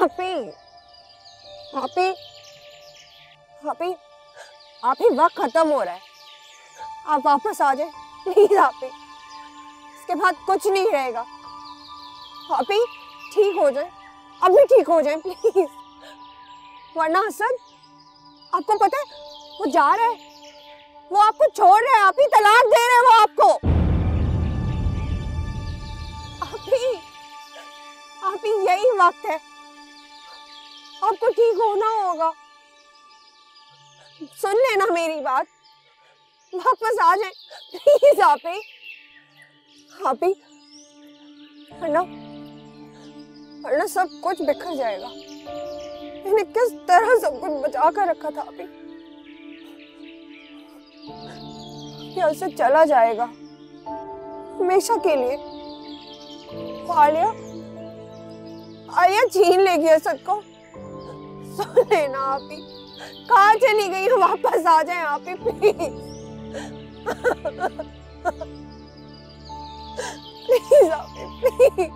आपी आपी आपी आपी वक्त खत्म हो रहा है, आप वापस आ जाए प्लीज आपी। इसके बाद कुछ नहीं रहेगा। आपी ठीक हो जाए, अभी ठीक हो जाए प्लीज, वरना असद आपको पता है वो जा रहा है, वो आपको छोड़ रहा है, आप ही तलाक दे रहे हैं वो आपको। आप ही यही वक्त है, आपको ठीक होना होगा। सुन लेना मेरी बात, वापस आ जाए प्लीज आप ही वरना सब कुछ बिखर जाएगा। मैंने किस तरह सब कुछ बचा कर रखा था अभी, यहाँ से चला जाएगा हमेशा के लिए। आलिया छीन लेगी असद को। सुन लेना आप ही, कहाँ चली गई है, वापस आ जाए आप ही प्लीज। प्लीज आप ही प्लीज।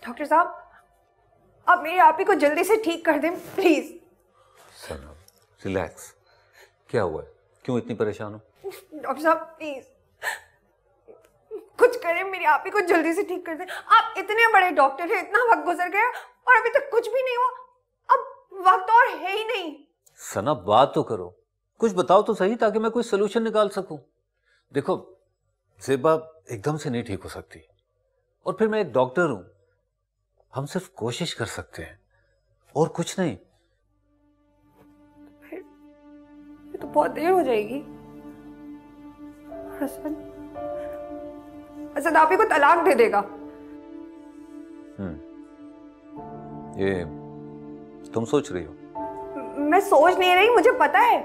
डॉक्टर साहब, आप मेरी आपी को जल्दी से ठीक कर दें प्लीज। सना रिलैक्स, क्या हुआ है, क्यों इतनी परेशान हो? डॉक्टर साहब प्लीज कुछ करें, मेरी आपी को जल्दी से ठीक कर दें। आप इतने बड़े डॉक्टर हैं, इतना वक्त गुजर गया और अभी तक कुछ भी नहीं हुआ। अब वक्त और है ही नहीं। सना बात तो करो, कुछ बताओ तो सही ताकि मैं कोई सोल्यूशन निकाल सकूं। देखो ज़ेबा एकदम से नहीं ठीक हो सकती, और फिर मैं एक डॉक्टर हूं, हम सिर्फ कोशिश कर सकते हैं और कुछ नहीं। ये तो बहुत देर हो जाएगी। असद आप ही को तलाक दे देगा। ये तुम सोच रही हो? मैं सोच नहीं रही, मुझे पता है।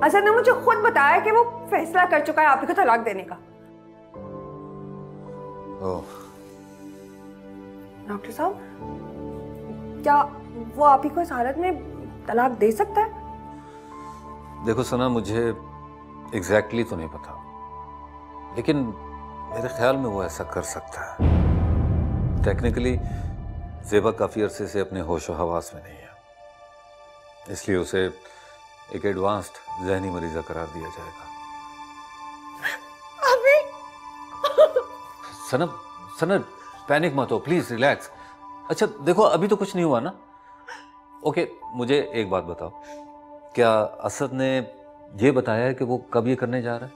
असद ने मुझे खुद बताया कि वो फैसला कर चुका है आप ही को तलाक देने का। डॉक्टर साहब, क्या वो आप ही को इस हालत में तलाक दे सकता है? देखो सना, मुझे एग्जैक्टली तो नहीं पता, लेकिन मेरे ख्याल में वो ऐसा कर सकता है। टेक्निकली ज़ेबा काफ़ी अरसे से अपने होश और हवास में नहीं है, इसलिए उसे एक एडवांस्ड ज़हनी मरीज़ा करार दिया जाएगा। अभी सना सना पैनिक मत हो, प्लीज रिलैक्स। अच्छा देखो, अभी तो कुछ नहीं हुआ ना? ओके, मुझे एक बात बताओ, क्या असद ने ये बताया है कि वो कब ये करने जा रहा है?